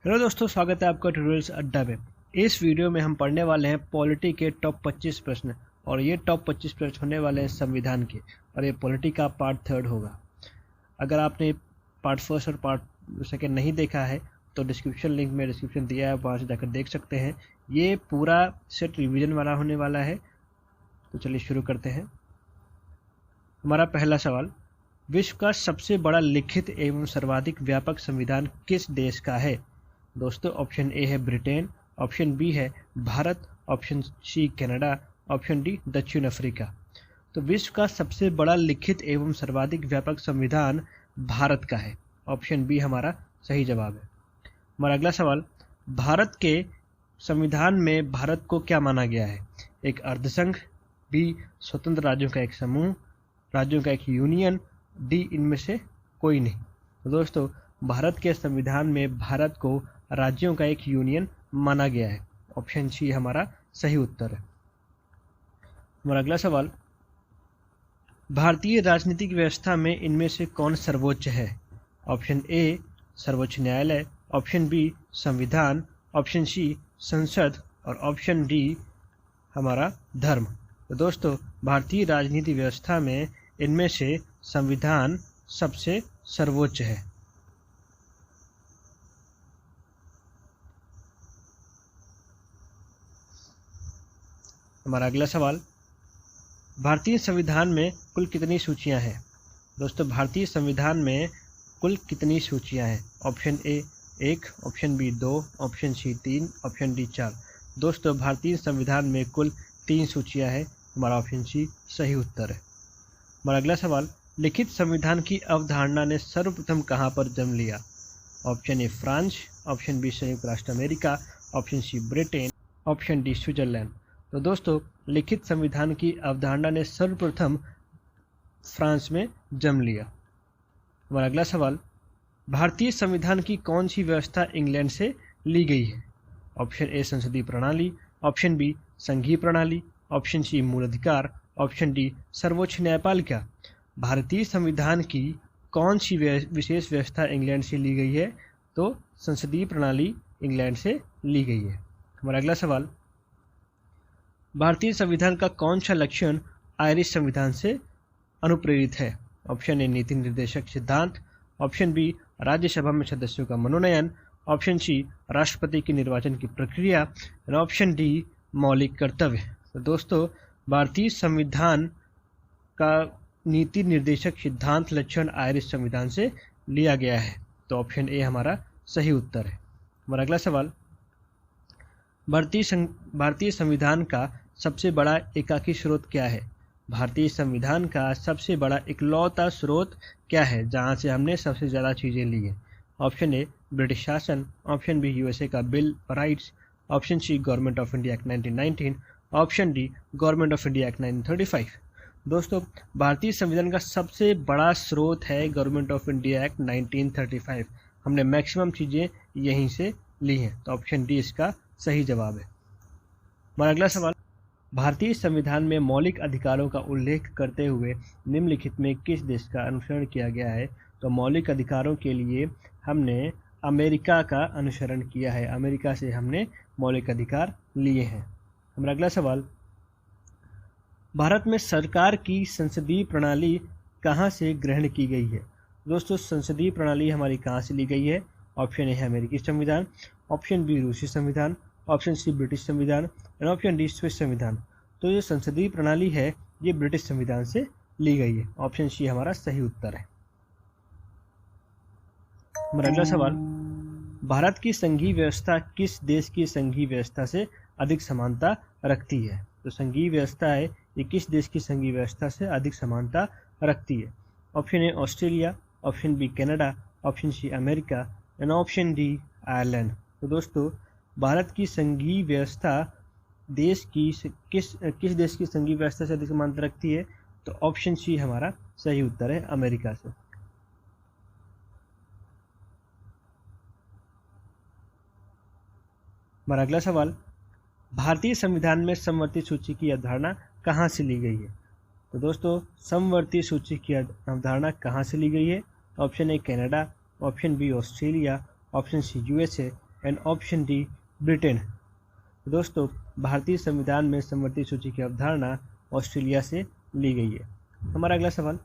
Hello दोस्तों, स्वागत है आपका ट्यूटोरियल्स अड्डा में। इस वीडियो में हम पढ़ने वाले हैं पॉलिटी के टॉप 25 प्रश्न और ये टॉप 25 प्रश्न होने वाले हैं संविधान के और ये पॉलिटी का पार्ट 3 होगा। अगर आपने पार्ट 1 और पार्ट 2 नहीं देखा है तो डिस्क्रिप्शन लिंक में डिस्क्रिप्शन दिया है, वहाँ से जाकर देख सकते हैं। ये पूरा सेट रिविजन वाला होने वाला है। तो चलिए शुरू करते हैं। हमारा पहला सवाल, विश्व का सबसे बड़ा लिखित एवं सर्वाधिक व्यापक संविधान किस देश का है? दोस्तों, ऑप्शन ए है ब्रिटेन, ऑप्शन बी है Bharat, option C Canada, option D दक्षिण अफ्रीका। तो विश्व का सबसे बड़ा लिखित एवं सर्वाधिक व्यापक संविधान भारत का है। ऑप्शन बी हमारा सही जवाब है। हमारा अगला सवाल, भारत के संविधान में भारत को क्या माना गया है? एक अर्धसंघ, बी स्वतंत्र राज्यों का एक समूह, राज्यों का एक यूनियन, डी इनमें से कोई नहीं। तो दोस्तों, भारत के संविधान में भारत को राज्यों का एक यूनियन माना गया है। ऑप्शन सी हमारा सही उत्तर है। हमारा अगला सवाल, भारतीय राजनीतिक व्यवस्था में इनमें से कौन सर्वोच्च है? ऑप्शन ए सर्वोच्च न्यायालय, ऑप्शन बी संविधान, ऑप्शन सी संसद और ऑप्शन डी हमारा धर्म। तो दोस्तों, भारतीय राजनीतिक व्यवस्था में इनमें से संविधान सबसे सर्वोच्च है। हमारा अगला सवाल, भारतीय संविधान में कुल कितनी सूचियां हैं? दोस्तों, भारतीय संविधान में कुल कितनी सूचियां हैं? Option A 1, option B 2, option C 3, option D 4। दोस्तों, भारतीय संविधान में कुल 3 सूचियां हैं। हमारा ऑप्शन सी सही उत्तर है। हमारा अगला सवाल, लिखित संविधान की अवधारणा ने सर्वप्रथम कहां पर जन्म लिया? Option A France, option B संयुक्त राष्ट्र America, option C Britain, option D Switzerland. तो दोस्तों, लिखित संविधान की अवधारणा ने सर्वप्रथम फ्रांस में जन्म लिया। हमारा अगला सवाल, भारतीय संविधान की कौन सी व्यवस्था इंग्लैंड से ली गई है? ऑप्शन ए संसदीय प्रणाली, ऑप्शन बी संघीय प्रणाली, ऑप्शन सी मूल अधिकार, ऑप्शन डी सर्वोच्च न्यायपालिका। भारतीय संविधान की कौन सी विशेष व्यवस्था इंग्लैंड से ली गई है? तो संसदीय प्रणाली इंग्लैंड से ली गई है। हमारा अगला सवाल, भारतीय संविधान का कौन सा लक्षण आयरिश संविधान से अनुप्रेरित है? ऑप्शन ए नीति निर्देशक सिद्धांत, ऑप्शन बी राज्यसभा में सदस्यों का मनोनयन, ऑप्शन सी राष्ट्रपति के निर्वाचन की प्रक्रिया और ऑप्शन डी मौलिक कर्तव्य। तो दोस्तों, भारतीय संविधान का नीति निर्देशक सिद्धांत लक्षण आयरिश संविधान से लिया गया है। तो ऑप्शन ए हमारा सही उत्तर है। हमारा अगला सवाल, भारतीय संविधान का सबसे बड़ा एकाकी स्रोत क्या है? भारतीय संविधान का सबसे बड़ा इकलौता स्रोत क्या है जहां से हमने सबसे ज़्यादा चीज़ें ली हैं? ऑप्शन ए ब्रिटिश शासन, ऑप्शन बी यूएसए का bill of rights, option C government of India act 1919, option D government of India act 1935। दोस्तों, भारतीय संविधान का सबसे बड़ा स्रोत है गवर्नमेंट ऑफ इंडिया एक्ट 1935। हमने मैक्सिमम चीज़ें यहीं से ली हैं। तो ऑप्शन डी इसका सही जवाब है। हमारा अगला सवाल, भारतीय संविधान में मौलिक अधिकारों का उल्लेख करते हुए निम्नलिखित में किस देश का अनुसरण किया गया है? तो मौलिक अधिकारों के लिए हमने अमेरिका का अनुसरण किया है। अमेरिका से हमने मौलिक अधिकार लिए हैं। हमारा अगला सवाल, भारत में सरकार की संसदीय प्रणाली कहाँ से ग्रहण की गई है? दोस्तों, संसदीय प्रणाली हमारी कहाँ से ली गई है? ऑप्शन ए है अमेरिकी संविधान, ऑप्शन बी रूसी संविधान, ऑप्शन सी ब्रिटिश संविधान और ऑप्शन डी स्विस संविधान। तो ये संसदीय प्रणाली है, ये ब्रिटिश संविधान से ली गई है। ऑप्शन सी हमारा सही उत्तर है। हमारा अगला सवाल, भारत की संघीय व्यवस्था किस देश की संघीय व्यवस्था से अधिक समानता रखती है? तो संघीय व्यवस्था है, ये किस देश की संघीय व्यवस्था से अधिक समानता रखती है? Option A Australia, option B Canada, option C America and option D Ireland. तो दोस्तों, भारत की संघीय व्यवस्था देश की किस देश की संघीय व्यवस्था से अधिक समानता रखती है? तो ऑप्शन सी हमारा सही उत्तर है, अमेरिका से। हमारा अगला सवाल, भारतीय संविधान में समवर्ती सूची की अवधारणा कहाँ से ली गई है? तो दोस्तों, समवर्ती सूची की अवधारणा कहाँ से ली गई है? Option A Canada, option B Australia, option C USA and option D Britain. दोस्तों भारतीय संविधान में समवर्ती सूची की अवधारणा ऑस्ट्रेलिया से ली गई है। हमारा अगला सवाल,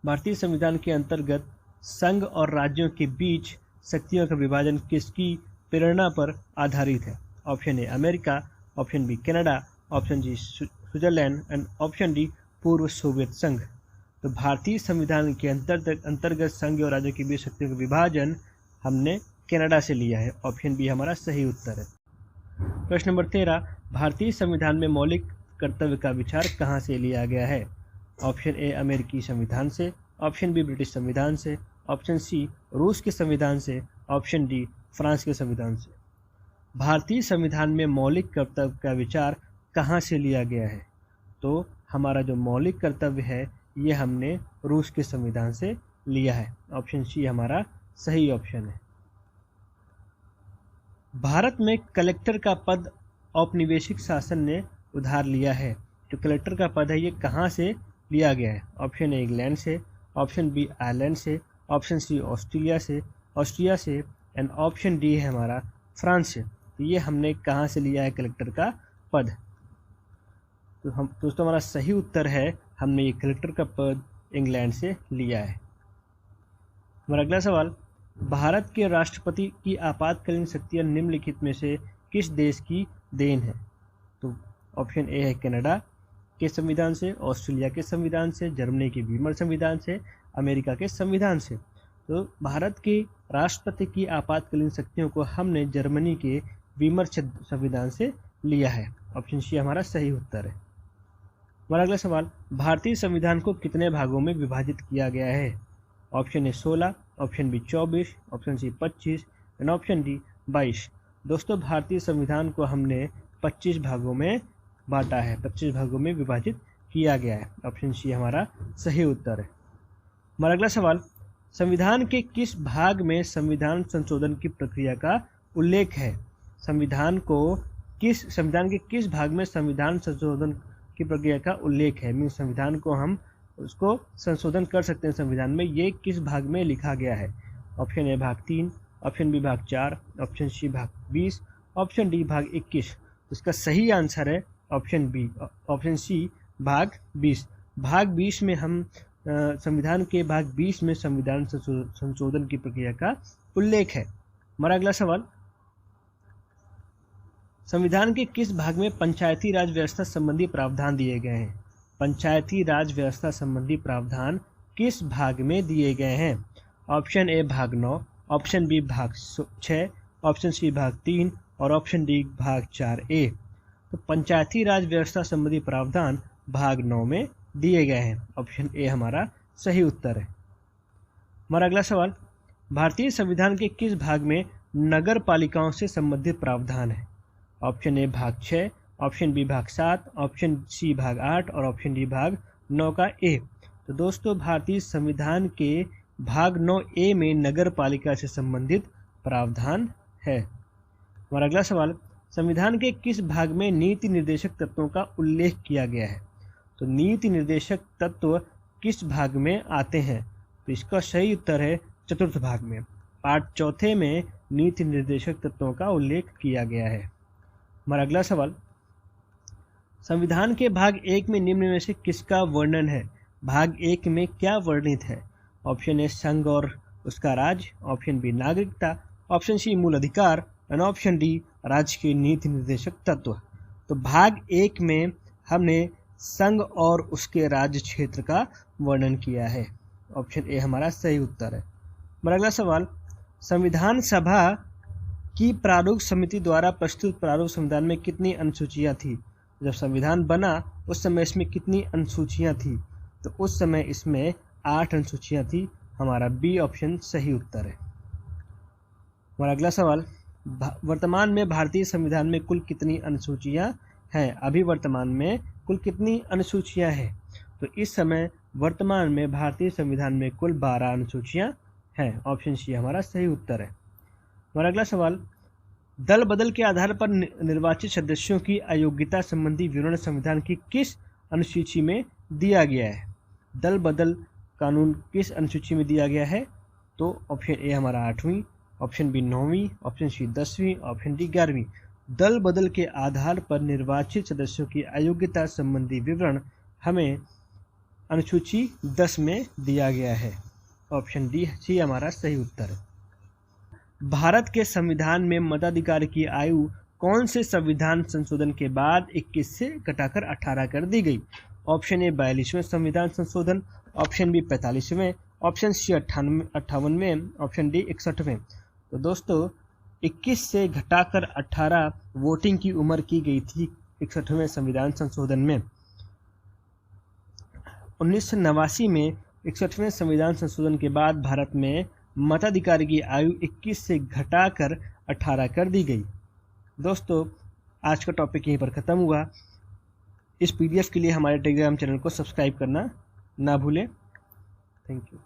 भारतीय संविधान के अंतर्गत संघ और राज्यों के बीच शक्तियों का विभाजन किसकी प्रेरणा पर आधारित है? Option A America, option B Canada, option G Switzerland and option D पूर्व सोवियत संघ। तो भारतीय संविधान के अंतर्गत संघ और राज्यों के बीच शक्तियों का विभाजन हमने कनाडा से लिया है। ऑप्शन बी हमारा सही उत्तर है। प्रश्न नंबर 13, भारतीय संविधान में मौलिक कर्तव्य का विचार कहाँ से लिया गया है? ऑप्शन ए अमेरिकी संविधान से, ऑप्शन बी ब्रिटिश संविधान से, ऑप्शन सी रूस के संविधान से, ऑप्शन डी फ्रांस के संविधान से। भारतीय संविधान में मौलिक कर्तव्य का विचार कहाँ से लिया गया है? तो हमारा जो मौलिक कर्तव्य है ये हमने रूस के संविधान से लिया है। ऑप्शन सी हमारा सही ऑप्शन है। भारत में कलेक्टर का पद औपनिवेशिक शासन ने उधार लिया है। जो कलेक्टर का पद है ये कहाँ से लिया गया है? ऑप्शन ए इंग्लैंड से, ऑप्शन बी आयरलैंड से, ऑप्शन सी ऑस्ट्रिया से एंड ऑप्शन डी है हमारा फ्रांस से। तो ये हमने कहाँ से लिया है कलेक्टर का पद? तो हम दोस्तों हमारा सही उत्तर है हमने ये कलेक्टर का पद इंग्लैंड से लिया है। हमारा अगला सवाल, भारत के राष्ट्रपति की आपातकालीन शक्तियाँ निम्नलिखित में से किस देश की देन है? तो ऑप्शन ए है कनाडा के संविधान से, ऑस्ट्रेलिया के संविधान से, जर्मनी के वीमर संविधान से, अमेरिका के संविधान से। तो भारत के राष्ट्रपति की आपातकालीन शक्तियों को हमने जर्मनी के वीमर संविधान से लिया है। ऑप्शन सी हमारा सही उत्तर है। हमारा अगला सवाल, भारतीय संविधान को कितने भागों में विभाजित किया गया है? Option A 16, option B 24, option C 25 and option D 22। दोस्तों भारतीय संविधान को हमने 25 भागों में बांटा है, 25 भागों में विभाजित किया गया है। ऑप्शन सी हमारा सही उत्तर है। हमारा अगला सवाल, संविधान के किस भाग में संविधान संशोधन की प्रक्रिया का उल्लेख है? संविधान के किस भाग में संविधान संशोधन की प्रक्रिया का उल्लेख है? मीन्स संविधान को हम उसको संशोधन कर सकते हैं संविधान में, ये किस भाग में लिखा गया है? ऑप्शन ए भाग 3, ऑप्शन बी भाग 4, ऑप्शन सी भाग 20, ऑप्शन डी भाग 21। इसका सही आंसर है ऑप्शन सी भाग 20। भाग 20 में हम संविधान के भाग 20 में संविधान संशोधन की प्रक्रिया का उल्लेख है। हमारा अगला सवाल, संविधान के किस भाग में पंचायती राज व्यवस्था संबंधी प्रावधान दिए गए हैं? पंचायती राज व्यवस्था संबंधी प्रावधान किस भाग में दिए गए हैं? ऑप्शन ए भाग 9, ऑप्शन बी भाग 6, ऑप्शन सी भाग 3 और ऑप्शन डी भाग 4A। तो पंचायती राज व्यवस्था संबंधी प्रावधान भाग 9 में दिए गए हैं। ऑप्शन ए हमारा सही उत्तर है। हमारा अगला सवाल, भारतीय संविधान के किस भाग में नगर पालिकाओं से संबंधित प्रावधान है? ऑप्शन ए भाग 6, ऑप्शन बी भाग 7, ऑप्शन सी भाग 8 और ऑप्शन डी भाग 9 का ए। तो दोस्तों भारतीय संविधान के भाग 9A में नगर पालिका से संबंधित प्रावधान है। हमारा अगला सवाल, संविधान के किस भाग में नीति निर्देशक तत्वों का उल्लेख किया गया है? तो नीति निर्देशक तत्व किस भाग में आते हैं? तो इसका सही उत्तर है चतुर्थ भाग में, पार्ट 4 में नीति निर्देशक तत्वों का उल्लेख किया गया है। हमारा अगला सवाल, संविधान के भाग 1 में निम्न में से किसका वर्णन है? भाग 1 में क्या वर्णित है? ऑप्शन ए संघ और उसका राज, ऑप्शन बी नागरिकता, ऑप्शन सी मूल अधिकार एंड ऑप्शन डी राज्य के नीति निर्देशक तत्व। तो भाग 1 में हमने संघ और उसके राज्य क्षेत्र का वर्णन किया है। ऑप्शन ए हमारा सही उत्तर है। हमारा अगला सवाल, संविधान सभा की प्रारूप समिति द्वारा प्रस्तुत प्रारूप संविधान में कितनी अनुसूचियां थी? जब संविधान बना उस समय इसमें कितनी अनुसूचियां थी? तो उस समय इसमें 8 अनुसूचियां थी। हमारा बी ऑप्शन सही उत्तर है। हमारा अगला सवाल, वर्तमान में भारतीय संविधान में कुल कितनी अनुसूचियां हैं? अभी वर्तमान में कुल कितनी अनुसूचियां हैं? तो इस समय वर्तमान में भारतीय संविधान में कुल 12 अनुसूचियां हैं। ऑप्शन सी हमारा सही उत्तर है। हमारा अगला सवाल, दल बदल के आधार पर निर्वाचित सदस्यों की अयोग्यता संबंधी विवरण संविधान की किस अनुसूची में दिया गया है? दल बदल कानून किस अनुसूची में दिया गया है? तो ऑप्शन ए हमारा 8वीं, ऑप्शन बी 9वीं, ऑप्शन सी 10वीं, ऑप्शन डी 11वीं। दल बदल के आधार पर निर्वाचित सदस्यों की अयोग्यता संबंधी विवरण हमें अनुसूची 10 में दिया गया है। ऑप्शन डी सी हमारा सही उत्तर है। भारत के संविधान में मताधिकार की आयु कौन से संविधान संशोधन के बाद 21 से घटाकर 18 कर दी गई? ऑप्शन ए 42वें संविधान संशोधन, ऑप्शन बी 45वें, ऑप्शन सी 58वें, ऑप्शन डी 61वें। तो दोस्तों 21 से घटाकर 18 वोटिंग की उम्र की गई थी 61वें संविधान संशोधन में। 1989 में 61वें संविधान संशोधन के बाद भारत में मताधिकार की आयु 21 से घटाकर 18 कर दी गई। दोस्तों आज का टॉपिक यहीं पर ख़त्म हुआ। इस PDF के लिए हमारे टेलीग्राम चैनल को सब्सक्राइब करना ना भूलें। Thank you.